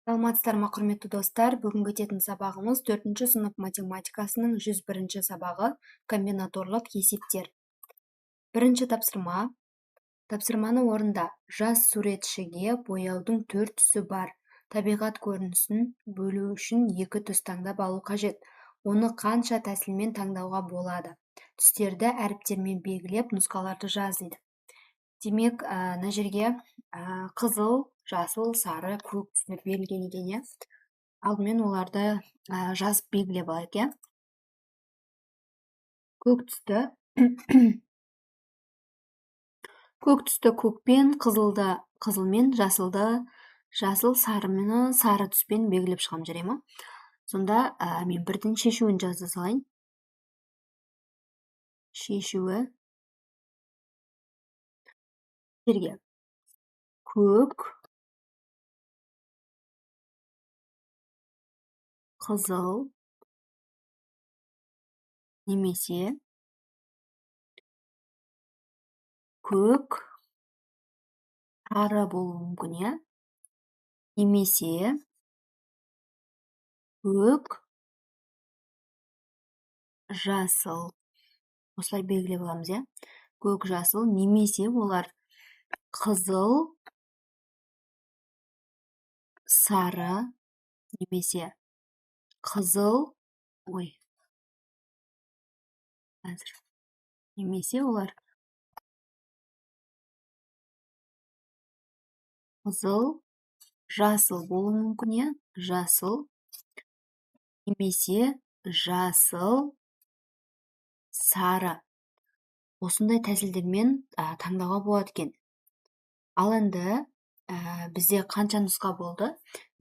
Саламатсыздар ма, құрметті достар. Бүгінгі өтетін сабағымыз 4-ші сынып математикасының 101-ші сабағы комбинаторлық есептер. Бірінші тапсырма. Тапсырманы орында. Жас суретшіге бояудың 4 түсі бар. Табиғат көрінісін бөлу үшін 2 түс таңдап алу қажет. Оны қанша тәсілмен таңдауға болады? Түстерді әріптермен белгілеп, нұсқаларды жаз дейді. Демек, мына жерге қызыл, жасыл, сары, көк түсініп берілген екен. Алдымен оларды жазып белгілеп алайық, иә. Көк түсті көкпен, қызылды қызылмен, жасылды жасыл, сарымен, сары түспен белгілеп шығам, жарай ма? Сонда мен бірден шешуін жаза салайын. Шешуі жерге көк, қызыл немесе көк, сары болуы мүмкін, иә? Немесе көк, жасыл. Осылай белгілеп аламыз, иә? Көк, жасыл, немесе олар қызыл, сары, немесе қызыл, немесе олар қызыл, жасыл болуы мүмкін, иә? Жасыл, немесе жасыл, сары. Осындай тәсілдермен таңдауға болады екен. Ал енді бізде қанша нұсқа болды?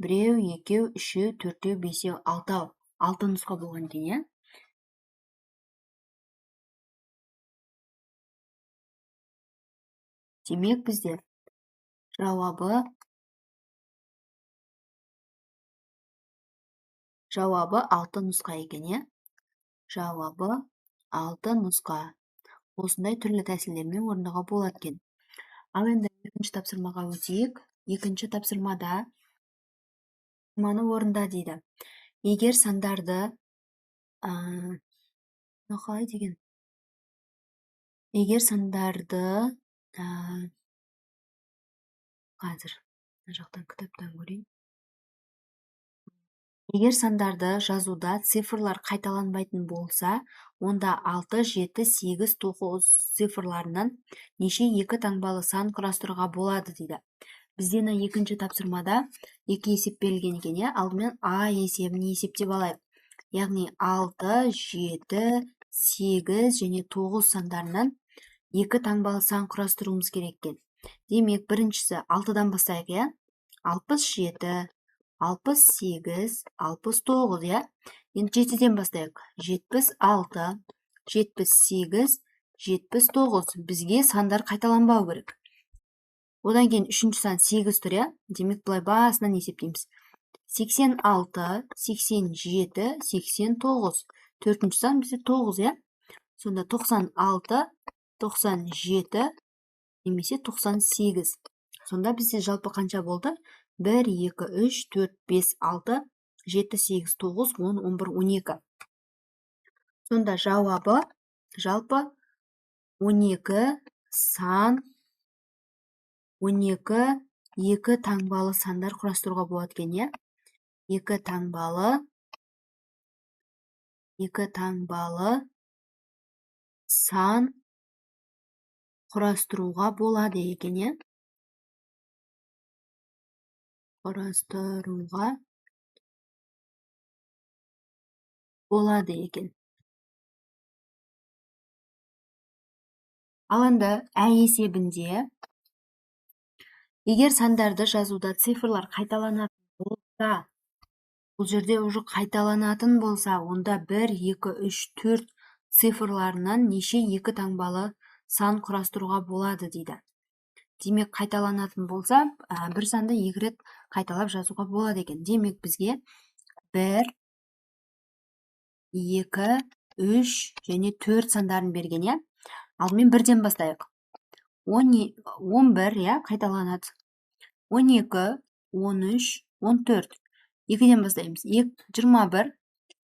1, 2, 3, 4, 5, 6. 6 нұсқа болған екен, иә? Демек, бізде жауабы 6 нұсқа екен, иә? Жауабы 6 нұсқа. Осындай түрлі тәсілдермен орындауға болады екен. Ал енді екінші тапсырмаға өтейік. Екінші тапсырмада маны орында дейді. Егер сандарды қалай деген? Егер сандарды қазір жақтан кітаптан көрейін. Егер сандарды жазуда цифрлар қайталанбайтын болса, онда 6, 7, 8, 9 цифрларынан неше 2 таңбалы сан құрастыруға болады дейді. Бізден екінші тапсырмада 2 есеп берілген екен, иә? Алдымен А есебін есептеп алайық. Яғни 6, 7, 8 және 9 сандарынан 2 таңбалы сан құрастыруымыз керек екен. Демек, біріншісі 6-дан бастайық, иә? 67, 68, 69, иә? Енді 7-ден бастайық. 76, 78, 79. Бізге сандар қайталанбау керек. Одан кейін үшінші сан 8 тұр, иә? Демек, бұлай басынан есептейміз. 86, 87, 89. Төртінші сан бізде 9, иә? Сонда 96, 97, немесе 98. Сонда бізде жалпы қанша болды? 1, 2, 3, 4, 5, 6, 7, 8, 9, 10, 11, 12. Сонда жауабы жалпы 12 сан, 12 2 таңбалы сандар құрастыруға болады екен, иә? 2 таңбалы сан құрастыруға болады екен, иә? Құрастыруға болады екен. Ал енді Ә есебінде егер сандарды жазуда цифрлар қайталанатын болса, бұл жерде уже қайталанатын болса, онда 1, 2, 3, 4 цифрларынан неше 2 таңбалы сан құрастыруға болады дейді. Демек, қайталанатын болса, бір санды 2 рет қайталап жазуға болады екен. Демек, бізге 1, 2, 3 және 4 сандарын берген, иә? Алдымен 1-ден бастайық. 11, иә, қайталанады. 12, 13, 14. 2-ден бастаймыз. 21,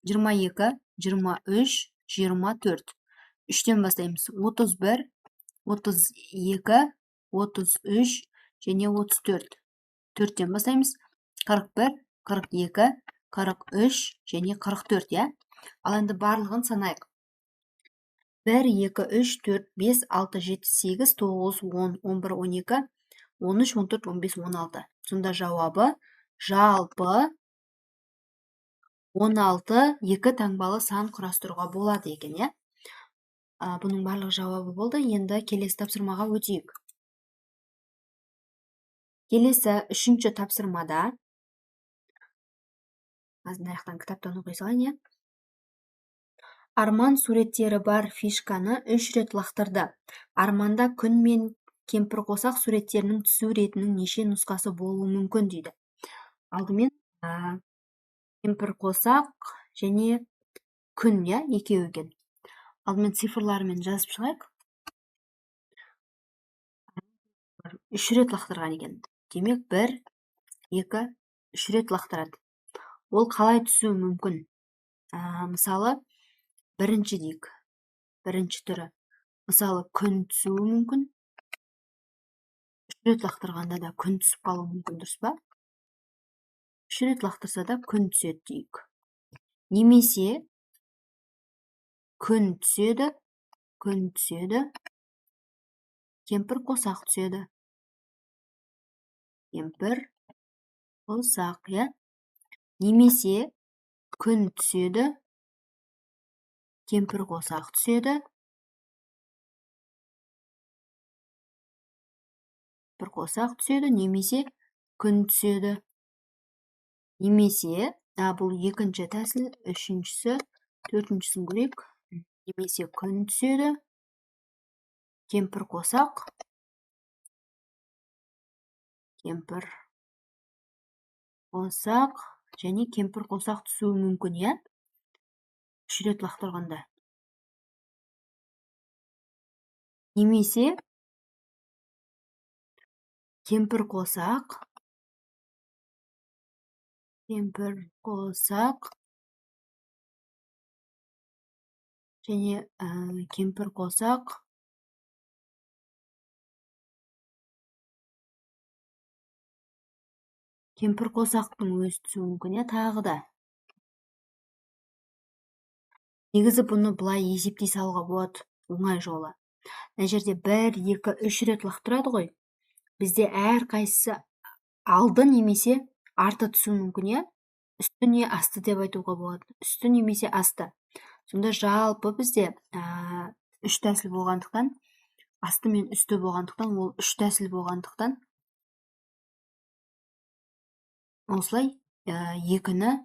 22, 23, 24. 3-тен бастаймыз. 31, 32, 33 және 34. 4-тен бастаймыз. 41, 42, 43 және 44, я? Ал енді барлығын санайық. 1, 2, 3, 4, 5, 6, 7, 8, 9, 10, 11, 12, 13, 14, 15, 16. Сонда жауабы жалпы 16 екі таңбалы сан құрастыруға болады екен, я? Бұның барлық жауабы болды. Енді келесі тапсырмаға өтейік. Келесі 3-ші тапсырмада, аяқтан кітаптан оқи салайын, я? Арман суреттері бар фишканы 3 рет лақтырды. Арманда күн мен кемпірқосақ суреттерінің түсу ретінің неше нұсқасы болуы мүмкін дейді. Алдымен кемпірқосақ және күн, я, екеуі екен. Алдымен цифрларымен жазып шығайық. 3 рет лақтырған екен. Демек 1, 2, 3 рет лақтырады. Ол қалай түсуі мүмкін? Мысалы, бірінші дейік. Бірінші түрі. Мысалы, күн түсуі мүмкін. 3 рет лақтырғанда да күн түсіп қалуы мүмкін, дұрыс па? 3 рет лақтырса да күн түседі дейік. Немесе күн түседі, кемпір қосақ түседі. Кемпір қосақ, я? Немесе күн түседі, кемпір қосақ түседі. Бір қосақ түседі, немесе күн түседі. Немесе, бұл екінші тәсіл, үшіншісі, төртіншісін көрейік. Немесе күн түседі, кемпір қосақ, және кемпір қосақ түсуі мүмкін, я? 3 рет лақтырғанда. Немесе кемпір қосақ, және кемпір қосақ кемпір қосақтың өзі түсуі мүмкін, я, тағы да. Негізі бұны бұлай есептей салуға болады, оңай жолы. Мына жерде 1, 2, 3 рет лақтырады ғой. Бізде әр қайсысы алды немесе арты түсуі мүмкін, я? Үсті не асты деп айтуға болады. Үсті немесе асты. Сонда жалпы бізде 3 тәсіл болғандықтан, асты мен үсті болғандықтан, ол 3 тәсіл болғандықтан, осылай 2-ні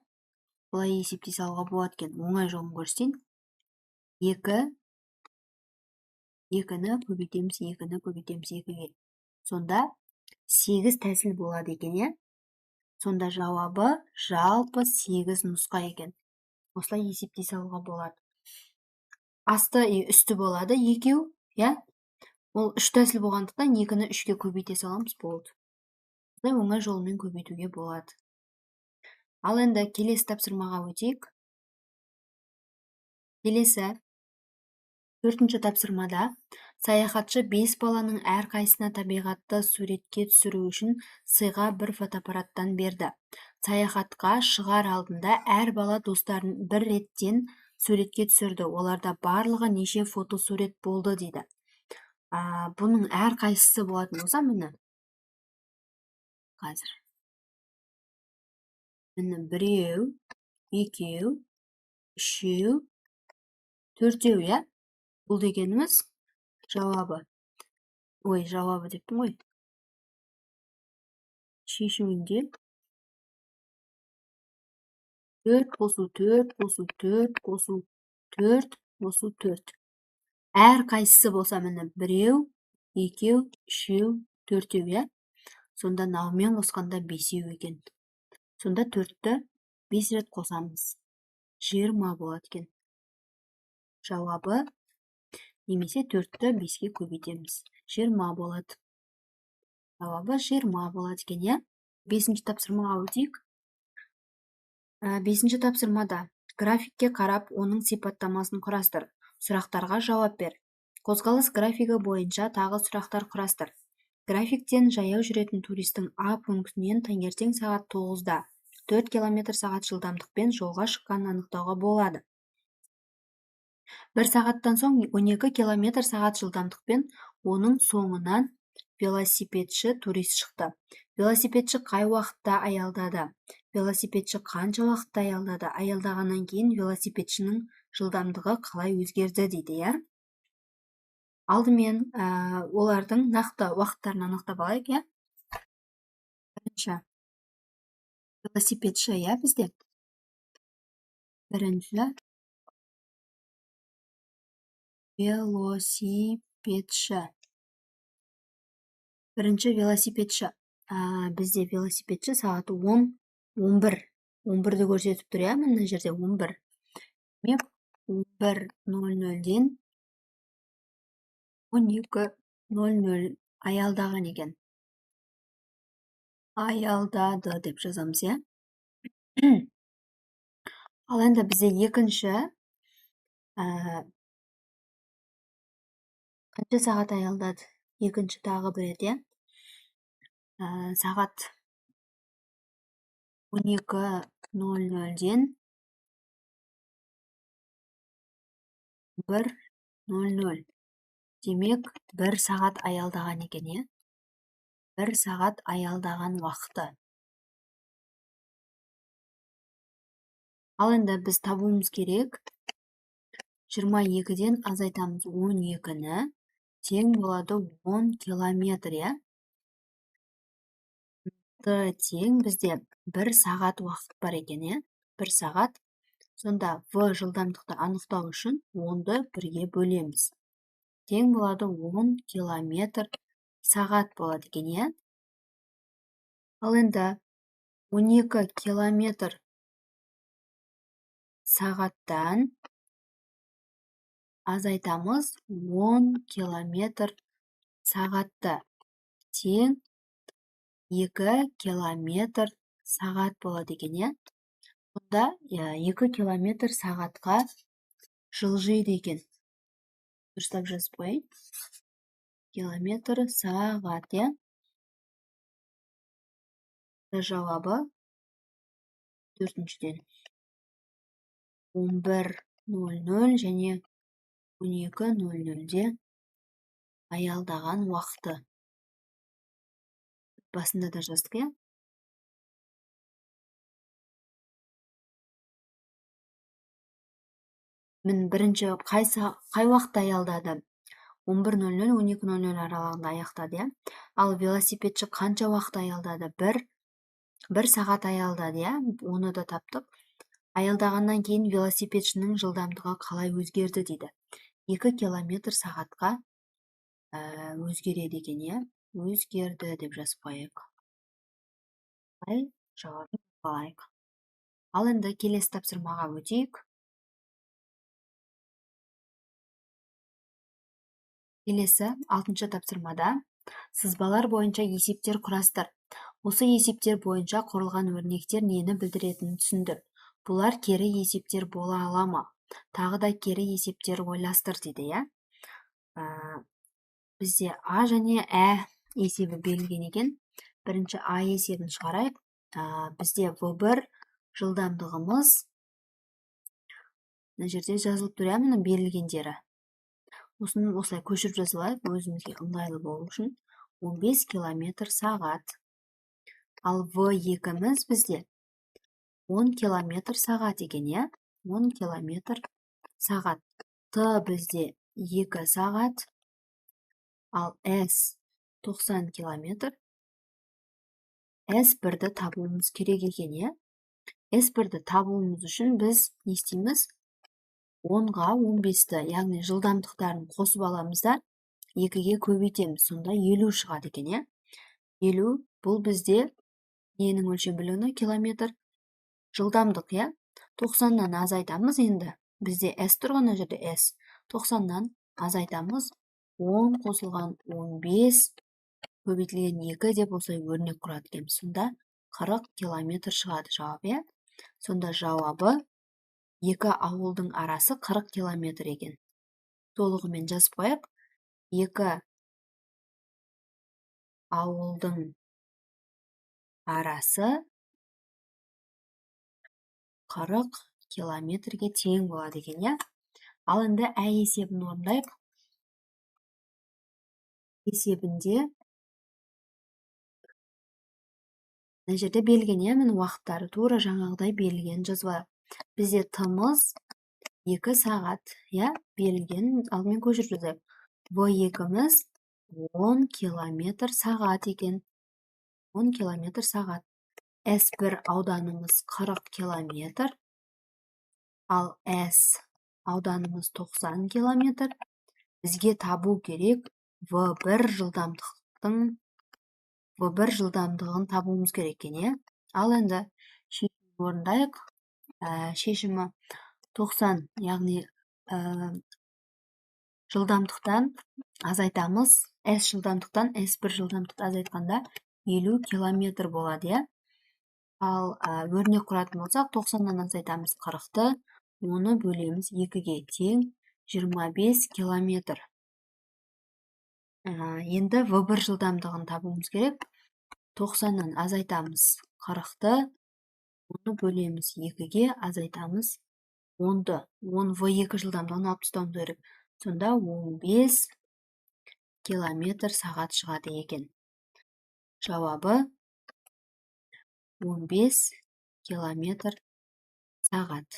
бұлай есептей салуға болады екен. Оңай жолын көрсетейін. 2-ні көбейтеміз 2-ге. Сонда 8 тәсіл болады екен, я? Сонда жауабы жалпы 8 нұсқа екен. Осылай есептей салуға болады. Асты үсті болады, екеу, я? Ол 3 тәсіл болғандықтан 2-ні 3-ге көбейте саламыз, болды. Оңай жолымен көбейтуге болады. Ал енді келесі тапсырмаға өтейік. Келесі 4-ші тапсырмада саяхатшы 5 баланың әрқайсына табиғатты суретке түсіру үшін сыйға бір фотоаппараттан берді. Саяхатқа шығар алдында әр бала достарын бір реттен суретке түсірді. Оларда барлығы неше фотосурет болды дейді. Бұның әрқайсысы болатын болса, міне. Қазір. Міне 1, 2, 3, 4, я? Бұл дегеніміз жауабы. Жауабы дептім ғой. Шешуінде 4 қосу 4, қосу 4, қосу 4, қосу 4. Әр қайсысы болса, міне 1, 2, 3, 4, я? Сонда наумен қосқанда 5 екен. Сонда 4-ті 5 рет қосамыз. 20 болады екен. Жауабы, немесе 4-ті 5-ге көбейтеміз. 20 болады. Жауабы 20 болады екен, я? 5-ші тапсырмаға өтейік. Бесінші тапсырмада графикке қарап оның сипаттамасын құрастыр. Сұрақтарға жауап бер. Қозғалыс графигі бойынша тағы сұрақтар құрастыр. Графиктен жаяу жүретін туристің А пунктінен таңертең сағат 9-да 4 км/сағат жылдамдықпен жолға шыққанын анықтауға болады. 1 сағаттан соң 12 км/сағат жылдамдықпен оның соңынан велосипедші турист шықты. Велосипедші қай уақытта аялдады? Велосипедші қанша уақытта аялдады? Аялдағаннан кейін велосипедшінің жылдамдығы қалай өзгерді дейді, иә? Алдымен олардың нақты уақыттарын анықтап алайық, иә? Бірінші велосипедші, иә, бізде? Бірінші велосипедші. Бірінші велосипедші. Бізде велосипедші сағаты 11-ді көрсетіп тұр, иә, мына жерде 11. Демек, 11:00-ден 12:00 аялдаған екен. Аялдады деп жазамыз, иә. Ал енді бізде екінші қанша сағат аялдады? Екінші тағы бір еді, иә. Сағат 12:00-ден 1:00. Демек, 1 сағат аялдаған екен, иә. 1 сағат аялдаған уақыты. Ал енді біз табуымыз керек. 22-ден азайтамыз 12-ні, тең болады 10 километр, иә. Тең бізде 1 сағат уақыт бар екен, иә. 1 сағат. Сонда В жылдамдықты анықтау үшін 10-ды 1-ге бөлеміз. Тең болады 10 километр сағат болады екен, иә. Ал енді 12 километр сағаттан азайтамыз 10 километр сағатты. Тең 2 километр сағат болады екен, иә. Сонда 2 километр сағатқа жылжиды екен. Дұрыстап жазып қойайын. Километр сағат, иә. Жауабы 4-ден 11:00 және 12:00-де аялдаған уақыты. Басында да жаздық, иә. Бірінші қай уақытта аялдады? 11:00, 12:00 аралығында аяқтады, иә. Ал велосипедші қанша уақыт аялдады? 1 сағат аялдады, иә. Оны да таптық. Аялдағаннан кейін велосипедшінің жылдамдығы қалай өзгерді дейді. 2 километр сағатқа өзгереді екен, иә. Өзгерді деп жазып қойайық. Жауабын алайық. Ал енді келесі тапсырмаға өтейік. Келесі 6-шы тапсырмада сызбалар бойынша есептер құрастыр. Осы есептер бойынша құрылған өрнектер нені білдіретінін түсіндір. Бұлар кері есептер бола ала ма? Тағы да кері есептер ойластыр дейді, иә. Бізде А және Ә есебі берілген екен. Бірінші А есебін шығарайық. Бізде В1 жылдамдығымыз мына жерде жазылып тұр, мына берілгендері. Осыны осылай көшіріп жазылайық, өзімізге ыңғайлы болу үшін. 15 километр сағат. Ал В2-міз бізде 10 километр сағат екен, иә. 10 километр сағат. Т бізде 2 сағат. Ал С 90 километр. С1-ді табуымыз керек екен, иә. С1-ді табуымыз үшін біз не істейміз? 10-ға 15-ті, яғни жылдамдықтарын қосып аламыз да 2-ге көбейтеміз. Сонда 50 шығады екен, иә. 50 бұл бізде ненің өлшем бірлігі? Километр. Жылдамдық, иә. 90-нан азайтамыз енді. Бізде С тұрған жерде С. 90-нан азайтамыз. 10 қосылған 15 көбейтілген 2 деп осылай өрнек құрады екен. Сонда 40 километр шығады жауап, иә. Сонда жауабы екі ауылдың арасы 40 километр екен. Толығымен жазып қояйық. Екі ауылдың арасы 40 километрге тең болады екен, иә? Ал енді ә есебін орындайық. Есебінде мына жерде берілген, иә, міне уақыттары тура жаңағыдай берілген жазба. Бізде тымыз 2 сағат, иә, берілген. Алдымен көшіріп жазайық. В2-міз 10 километр сағат екен. 10 километр сағат. С1 ауданымыз 40 километр, ал С ауданымыз 90 километр. Бізге табу керек В1 жылдамдығын табуымыз керек екен, иә? Ал енді шешімді орындайық. Шешімі 90, яғни жылдамдықтан азайтамыз. С жылдамдықтан S1 жылдамдықты азайтқанда 50 километр болады, иә? Ал өрнек құратын болсақ, 90-нан азайтамыз 40-ты, оны бөлеміз 2-ге тең 25 километр. Енді В1 жылдамдығын табуымыз керек. 90-нан азайтамыз 40-ты, оны бөлеміз 2-ге, азайтамыз 10-ды. 10 В2 жылдамдығын алып тастауымыз керек. Сонда 15 километр сағат шығады екен. Жауабы 15 километр сағат.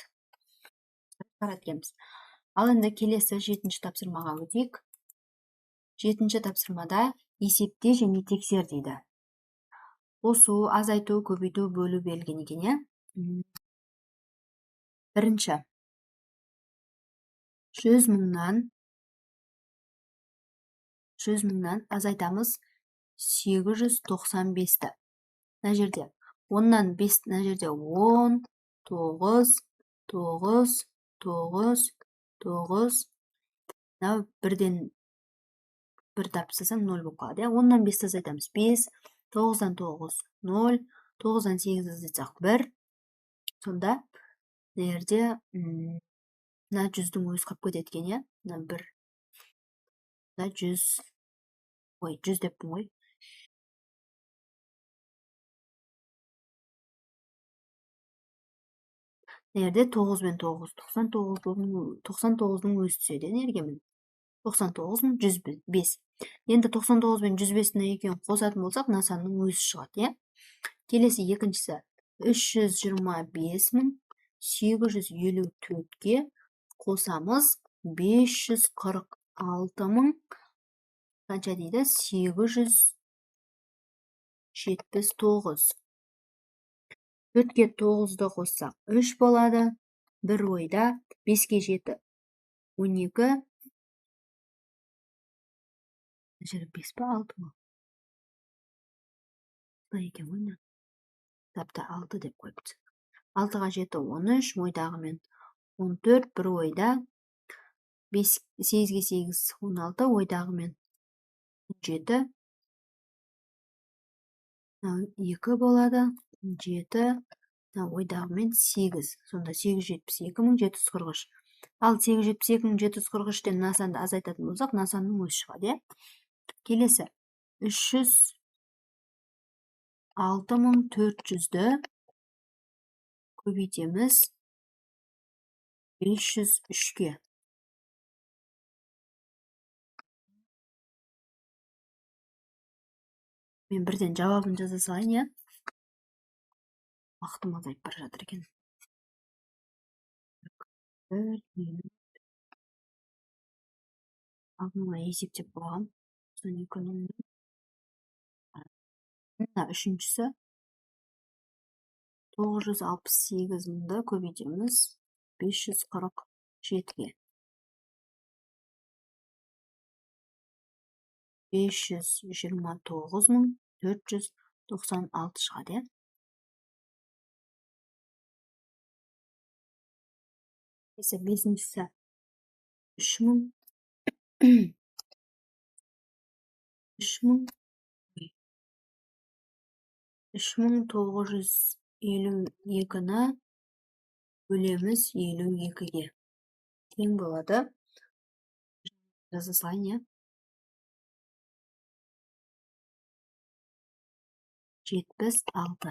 Ал енді келесі 7-ші тапсырмаға өтейік. 7-ші тапсырмада есепте және тексер дейді. Қосу, азайту, көбейту, бөлу берілген екен, иә? Бірінші. 100 мыңнан азайтамыз 895-ті. Мына жерде 10-нан 5, мына жерде 10, 9, 9, 9, 9. Мынау бірден бір тапсырсаң 0 болып қалады. 10-нан 5 азайтамыз 5, 9-дан 9, 0, 9-дан 8 азайтсақ 1. Сонда мына жерде мына 100-дің өзі қалып кетеді екен, иә? Мына 1. Мына 100. Ой, 100 деппін ғой. Мына жерде 9 мен 9, 99-ның өзі түседі, енергемін. 99 мен 105. Енді 99 мен 105-ні екеуін қосатын болсақ, насанның өзі шығады, иә? Келесі екіншісі 325.854-ге қосамыз 546.000 қанша дейді? 879. 4-ке 9-ды қоссақ 3 болады. 1 ойда 5-ке 7, 12. Жері 5 па 6 ма? Бұлай екен ойна. Тапта 6 деп қойыпты. 6-ға 7, 13, ойдағымен 14, 1 ойда 8-ге 8, 16, ойдағымен 17. 2 болады, 7, ойдағымен 8. Сонда 872.743. Ал 872.743-тен насанды азайтатын болсақ, насанның өзі шығады. Келесі 306.400-ді көбейтеміз 503-ге. Мен бірден жауабын жаза салайын, иә? Уақытым азайып бара жатыр екен. Алдыма есептеп қойғам. Мына үшіншісі 968.000-ды көбейтеміз 547-ге. 529.496 шығады, иә? Бесіншісі 3.952-ні бөлеміз 52-ге. Тең болады. Жаза салайын, я. 76.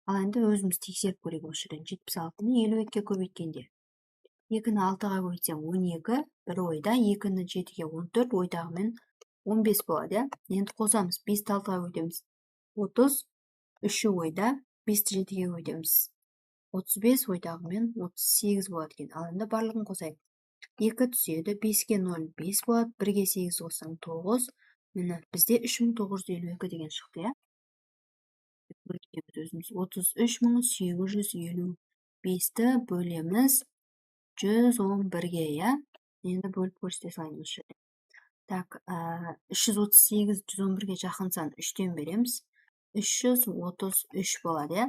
Ал енді өзіміз тексеріп көрейік осы жерден. 76-ны 52-ге көбейткенде. 2-ні 6-ға көбейтсем 12, бір ойда, 2-ні 7-ге 14, ойдағымен 15 болады, я. Енді қосамыз, 5-ті 6-ға көбейтеміз 30, 3-і ойда, 5-ті 7-ге көбейтеміз 35, ойдағымен 38 болады екен. Ал енді барлығын қосайық. 2 түседі, 5-ге 0, 5 болады, 1-ге 8 қоссаң 9. Міне, бізде 3952 деген шықты, я. 33855-ті бөлеміз 111-ге, я. Енді бөліп көрсете салайын осы жерде. Так, 338 111-ге жақын сан 3-тен береміз. 333 болады, я.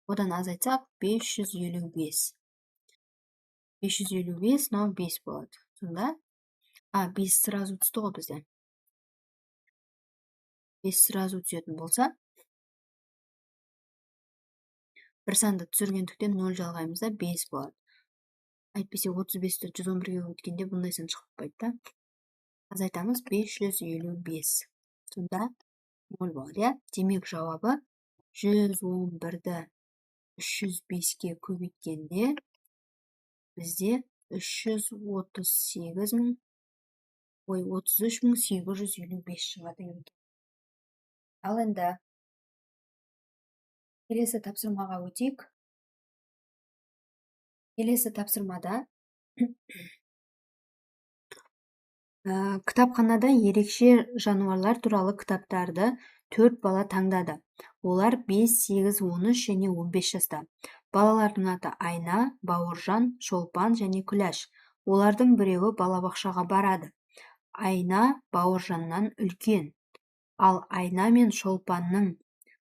Одан азайтсақ 555. 555, но 5 болады. Сонда, 5 сразу түсті ғой бізде. 5 сразу түсетін болса, бір санды түсіргендіктен 0 жалғаймыз да 5 болады. Әйтпесе 35-ті 111-ге өткенде бұндай сан шығып қайтты. Азайтамыз 555. Сонда 0 болады, я. Демек жауабы 111-ді 305-ге көбейткенде бізде 33.855 шығады. Ал енді келесі тапсырмаға өтейік. Келесі тапсырмада кітапханада ерекше жануарлар туралы кітаптарды 4 бала таңдады. Олар 5, 8, 13 және 15 жаста. Балалардың аты Айна, Бауыржан, Шолпан және Күләш. Олардың біреуі балабақшаға барады. Айна Бауыржаннан үлкен. Ал Айна мен Шолпанның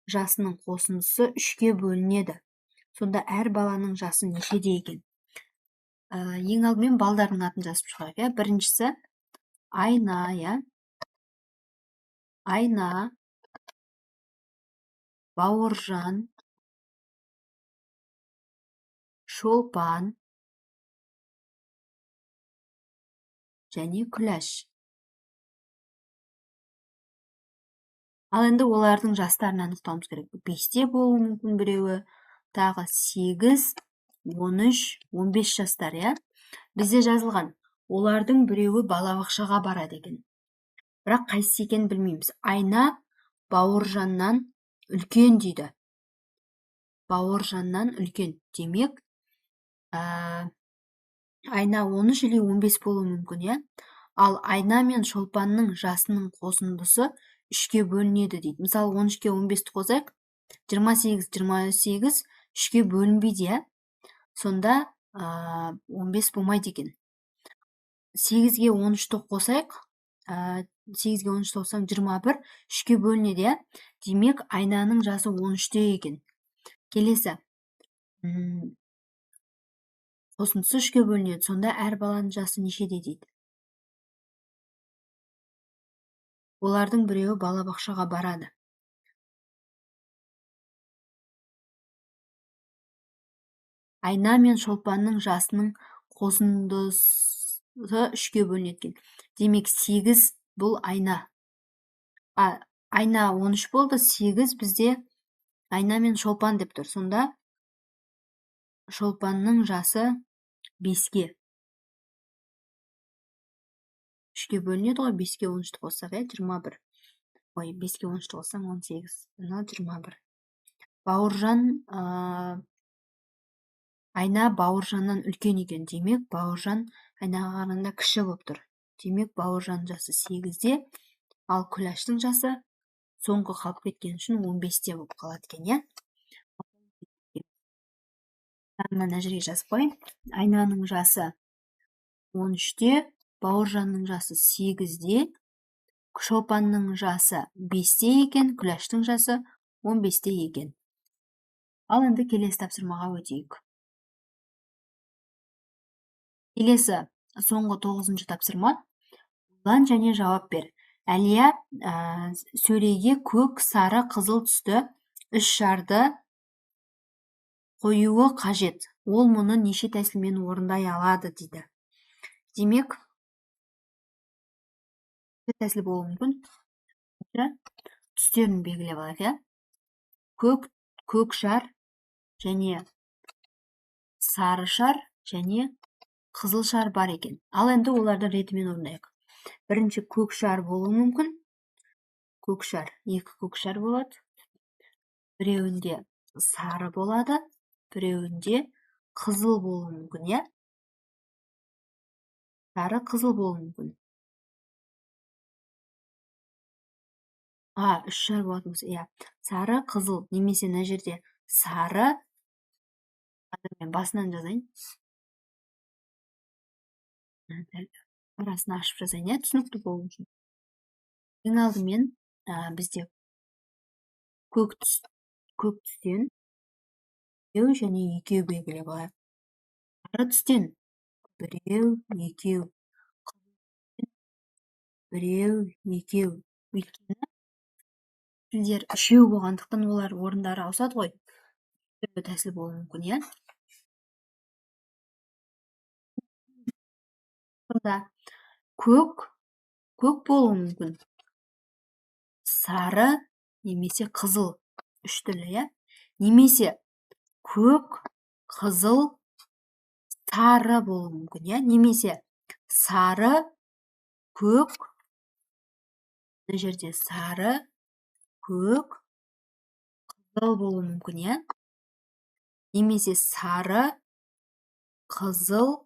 жасының қосындысы 3-ке бөлінеді. Сонда әр баланың жасы нешеде екен? Ең алдымен балдардың атын жазып шығайық, я. Біріншісі Айна, я. Айна, Бауыржан, Шолпан және Күләш. Ал енді олардың жастарын анықтауымыз керек. 5-те болуы мүмкін біреуі, тағы 8, 13, 15 жастар, я. Бізде жазылған, олардың біреуі балабақшаға барады екен. Бірақ қайсысы екенін білмейміз. Айна Бауыржаннан үлкен дейді. Бауыржаннан үлкен. Демек, Айна 13 или 15 болуы мүмкін, я. Ал Айна мен Шолпанның жасының қосындысы 3-ке бөлінеді дейді. Мысалы, 13-ке 15-ті қосайық, 28 3-ке бөлінбейді, я. Сонда 15 болмайды екен. 8-ге 13-ті қосайық, 8-ге 13-ті қоссаң 21, 3-ке бөлінеді, я. Демек, Айнаның жасы 13-те екен. Келесі. Қосындысы 3-ке бөлінеді. Сонда әр баланың жасы нешеде дейді. Олардың біреуі балабақшаға барады. Айна мен Шолпанның жасының қосындысы 3-ке бөлінеді. Демек 8 бұл Айна. Айна 13 болды, 8 бізде Айна мен Шолпан деп тұр. Сонда Шолпанның жасы 5-ке. 3-ке бөлінеді ғой, 5-ке 13-ті қоссақ, 21. 5-ке 13-ті қоссаң 18. 21. Бауыржан, Айна Бауыржаннан үлкен екен. Демек, Бауыржан Айнаға қарағанда кіші болып тұр. Демек, Бауыржан жасы 8-де, ал Күләштің жасы соңғы қалып кеткен үшін 15-те болып қалады екен, я. Мына жерге жазып қойын. Айнаның жасы 13-те, Бауыржанның жасы 8-де, Шолпанның жасы 5-те екен, Күләштің жасы 15-те екен. Ал енді келесі тапсырмаға өтейік. Келесі соңғы 9-шы тапсырма. Ойлан және жауап бер. Әлия сөреге көк, сары, қызыл түсті 3 шарды қоюы қажет. Ол мұны неше тәсілмен орындай алады дейді. Демек, тәсіл болуы мүмкін. Түстерін белгілеп алайық, көк шар және сары шар және қызыл шар бар екен. Ал енді оларды ретімен орындайық. Бірінші көк шар болуы мүмкін. Көк шар, екі көк шар болады. Біреуінде сары болады, біреуінде қызыл болуы мүмкін, иә? Сары қызыл болуы мүмкін. Үш шар болатын болса, иә. Сары қызыл, немесе мына жерде сары, мен басынан жазайын. Арасын ашып жазайын, иә, түсінікті болу үшін. Ең алдымен бізде көк түстен біреу және екеу белгілеп алайық. Сары түстен біреу, екеу, біреу, екеу. Өйткені тілдер үшеу болғандықтан олар орындары ауысады ғой. Түрлі тәсіл болуы мүмкін, иә? Сонда көк болуы мүмкін. Сары немесе қызыл, үш түрлі, иә? Немесе көк, қызыл, сары болуы мүмкін, иә? Немесе сары, көк, мына жерде сары, көк, қызыл болуы мүмкін, иә? Немесе сары, қызыл,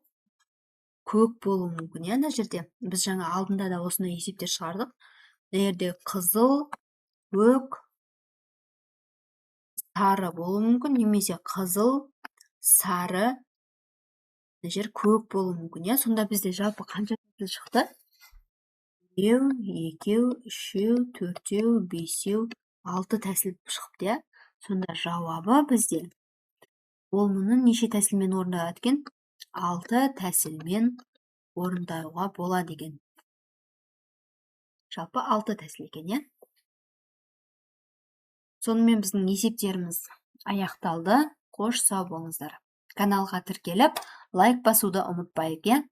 көк болуы мүмкін, иә? Мына жерде біз жаңа алдында да осындай есептер шығардық. Мына жерде қызыл, көк, сары болуы мүмкін, немесе қызыл, сары, мына жер көк болуы мүмкін, иә? Сонда бізде жалпы қанша тәсіл шықты? Біреу, екеу, үшеу, төртеу, бесеу, 6 тәсіл шықты, иә? Сонда жауабы бізде ол мұны неше тәсілмен орындалады екен? 6 тәсілмен орындауға болады екен. Жалпы 6 тәсіл екен, иә? Сонымен біздің есептеріміз аяқталды. Қош сау болыңыздар. Каналға тіркеліп, лайк басуды ұмытпайық, иә?